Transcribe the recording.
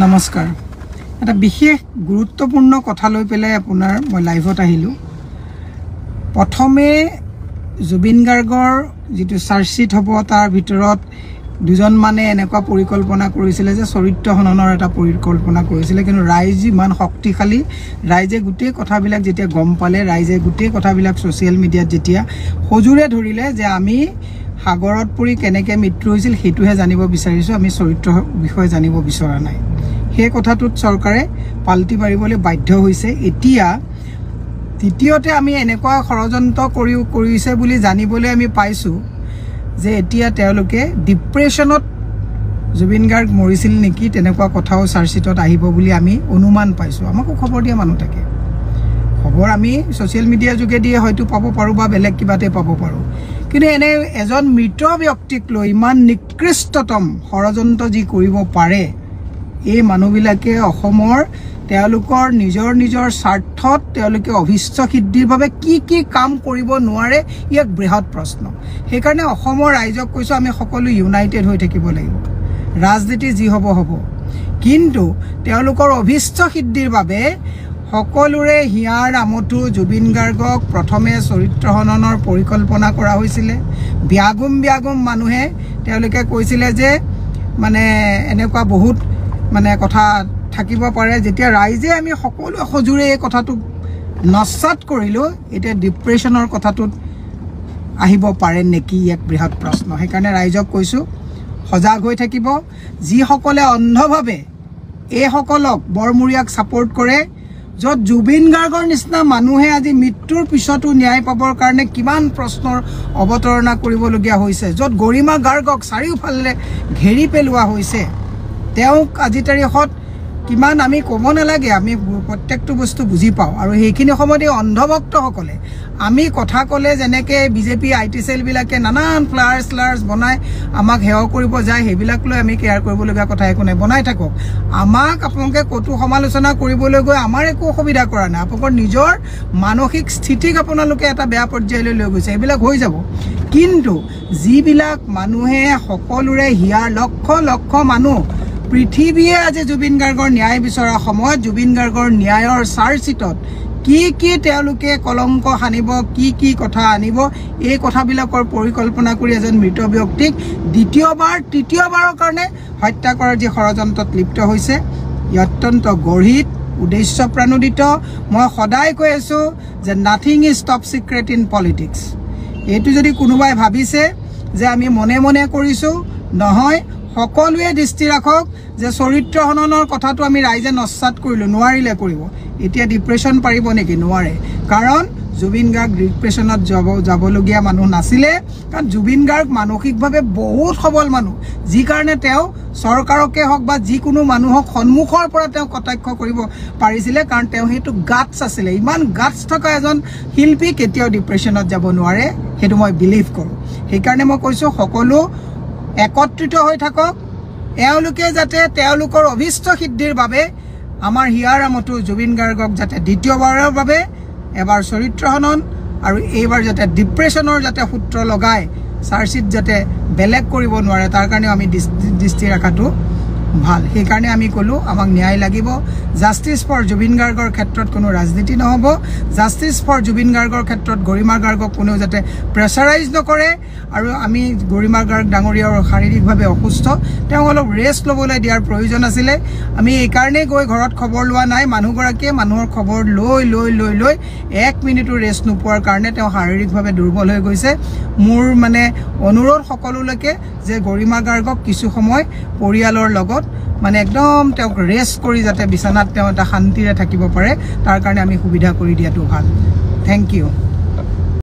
নমস্কাৰ এটা বিশেষ গুৰুত্বপূৰ্ণ কথা লৈ পেলাই আপোনাৰ মই লাইভত আহিলো প্ৰথমে জুবিন গাৰ্গৰ যেটো চাৰ্জশিট হ'ব তাৰ ভিতৰত দুজন মানে এনেকুৱা পৰিকল্পনা কৰিছিল যে চৰিত্ৰ হননৰ এটা পৰিকল্পনা কৰিছিল কিন্তু ৰাইজ ইমান শক্তিশালী ৰাইজে গুটেই কথাবিলাক যেতিয়া গম পালে ৰাইজে গুটেই কথাবিলাক সোশ্যাল মিডিয়াত যেতিয়া হজুৰে ধৰিলে যে আমি সাগৰত পৰি কেনেকৈ মৃত্যু হৈছিল হেতুহে জানিব বিচাৰিছো আমি চৰিত্ৰ বিষয়ে জানিব বিচৰা নাই হে কথাটোত চৰকাৰে পাল্টি মাৰিবলৈ বাধ্য হৈছে এতিয়া তৃতীয়তে আমি এনেকুৱা ষড়যন্ত্ৰ কৰিছে বুলি জানিবলৈ আমি পাইছো যে এতিয়া তেওঁলোকে ডিপ্ৰেছনত জুবিন গাৰ্গ মৰিছিল নেকি তেনেকুৱা কথাও চাৰ্জশিটত আহিব বুলি আমি অনুমান পাইছো আমাকো খবৰ দিয়া মানুহ থাকে খবৰ আমি সোশ্যাল মিডিয়া যোগেদি হয়তো পাব পাৰো বা বেলেগ কিবাতে পাব পাৰো কিন্তু এনে এজন মৃত ব্যক্তিক লৈ ইমান নিকৃষ্টতম ষড়যন্ত্ৰ যি কৰিব পাৰে এই মানুহবিলাকে অসমৰ তেওঁলোকৰ নিজৰ স্বাৰ্থত তেওঁলোকে অভিষ্ট সিদ্ধিৰ বাবে কি কাম কৰিব নোৱাৰে এক বৃহৎ প্ৰশ্ন সেই কাৰণে অসমৰ ৰাইজক কৈছো আমি সকলো ইউনাইটেড হৈ থাকিব লাগিব ৰাজনীতি যি হ'ব কিন্তু তেওঁলোকৰ অভিষ্ট সিদ্ধিৰ বাবে সকলোৰে হিয়াৰ আমঠু জুবিন গাৰ্গক প্ৰথমে চৰিত্ৰ হননৰ পৰিকল্পনা কৰা হৈছিল বিয়াগুম মানুহে তেওঁলোকে কৈছিল যে মানে এনেকুৱা বহুত মানে কথা থাকিব পাৰে যেতিয়া ৰাইজে আমি সকলো হজুৰে এই কথাটো নস্বাত কৰিলো এতিয়া ডিপ্ৰেছনৰ কথাটোত আহিব পাৰে নেকি এক বৃহৎ প্ৰশ্ন সেই কাৰণে ৰাইজক কৈছো সজাগ হৈ থাকিব যি সকলে অন্ধভাৱে এই সকলক বৰমুৰিয়াক সাপোৰ্ট কৰে যত জুবিন গাৰ্গৰ নিচিনা মানুহে আজি মৃত্যুৰ পিছতো ন্যায় পাবৰ কাৰণে কিমান প্ৰশ্নৰ অৱতাৰণা কৰিবলগীয়া হৈছে যত গৰিমা গাৰ্গক চাৰিওফালে ঘেৰি পেলোৱা হৈছে তেওঁক আজি তাৰিখত কিমান আমি ক'ব নালাগে আমি প্ৰত্যেকটো বস্তু বুজি পাওঁ আৰু সেইখিনি সময়তে অন্ধভক্ত সকলে আমি কথা ক'লে যেনেকে বিজেপি আইটি সেল বিলাকে নানান ফ্লায়াৰ্স বনাই আমাক হেয় কৰিব যায় হেবিলাক লৈ আমি কেয়াৰ কৰিবলগীয়া কথা একো নাই বনাই থাকক আমাক আপোনালোকে কটু সমালোচনা কৰিবলৈ গৈ আমাৰ একো অসুবিধা কৰা নাই আপোনালোকৰ নিজৰ মানসিক স্থিতিক আপোনালোকে এটা বেয়া পৰ্যায়লৈ লৈ গৈছে এইবিলাক হৈ যাব কিন্তু যিবিলাক মানুহে সকলোৰে হিয়াৰ লক্ষ মানুহ পৃথিৱীয়ে আজি জুবিন গাৰ্গৰ ন্যায় বিচৰা সময়ত জুবিন গাৰ্গৰ ন্যায়ৰ চাৰ্জশিটত কি তেওঁলোকে কলংক হানিব কি কথা আনিব এই কথাবিলাকৰ পৰিকল্পনা কৰি এজন মৃত ব্যক্তিক তৃতীয়বাৰৰ কাৰণে হত্যা কৰাৰ যি ষড়যন্ত্ৰত লিপ্ত হৈছে অত্যন্ত গঢ়িত উদ্দেশ্য প্ৰণোদিত মই সদায় কৈ আছো যে nothing is top secret in politics এইটো যদি কোনোবাই ভাবিছে যে আমি মনে কৰিছো নহয় সকলোৱে দৃষ্টি ৰাখক যে চৰিত্ৰ হননৰ কথাটো আমি ৰাইজে নস্বাত কৰিলো নোৱাৰিলে কৰিব এতিয়া ডিপ্ৰেছন পাৰিব নেকি নোৱাৰে কাৰণ জুবিন গাৰ্গ ডিপ্ৰেছনত যাবলগীয়া মানুহ নাছিলে কাৰণ জুবিন গাৰ্গ মানসিকভাৱে বহুত সবল মানুহ যি কাৰণে তেওঁ চৰকাৰকে হওক বা যিকোনো মানুহক সন্মুখৰ পৰা তেওঁ কটাক্ষ কৰিব পাৰিছিলে কাৰণ তেওঁ হেতু গাটছ আছিল ইমান গাটছ থকা এজন শিল্পী কেতিয়াও ডিপ্ৰেছনত যাব নোৱাৰে হেতু মই বিলিভ কৰো সেই কাৰণে মই কৈছো সকলো একত্ৰিত হৈ থাকক এওঁলোকে যাতে তেওঁলোকৰ অভিষ্ট সিদ্ধিৰ বাবে আমাৰ হিয়াৰ আমঠু জুবিন গাৰ্গক যাতে দ্বিতীয়বাৰৰ বাবে এবাৰ চৰিত্ৰ হনন আৰু এইবাৰ যাতে ডিপ্ৰেছনৰ যাতে সূত্ৰ লগাই চাৰ্জশিট যাতে বেলেগ কৰিব নোৱাৰে তাৰ কাৰণে আমি দৃষ্টি ৰাখাটো ভাল সেই কাৰণে আমি কলো আমাক ন্যায় লাগিব জাস্টিস ফৰ জুবিন গাৰ্গৰ ক্ষেত্ৰত কোনো ৰাজনীতি নহব জাস্টিস ফৰ জুবিন গাৰ্গৰ ক্ষেত্ৰত গৰিমা গাৰ্গক কোনো যাতে প্ৰেছাৰাইজ নকৰে আৰু আমি গৰিমা গাৰ্গ ডাঙৰীয়াৰ শাৰীৰিকভাৱে অসুস্থ তেওঁ অলপ ৰেষ্ট ল'বলৈ দিয়াৰ প্ৰয়োজন আছিল আমি এই কাৰণে গৈ ঘৰত খবৰ লোৱা নাই মানুহগৰাকীয়ে মানুহৰ খবৰ লৈ 1 মিনিটো ৰেষ্ট নোপোৱাৰ কাৰণে তেওঁ শাৰীৰিকভাৱে দুৰ্বল হৈ গৈছে মোৰ মানে অনুৰোধ সকলোলৈকে যে গৰিমা গাৰ্গক কিছু সময় পৰিয়ালৰ লগত মানে একদম তেওঁক ৰেষ্ট কৰি যাতে বিছনাত তেওঁ এটা শান্তিৰে থাকিব পাৰে তাৰ কাৰণে আমি সুবিধা কৰি দিয়াটো ভাল থ্যাংক ইউ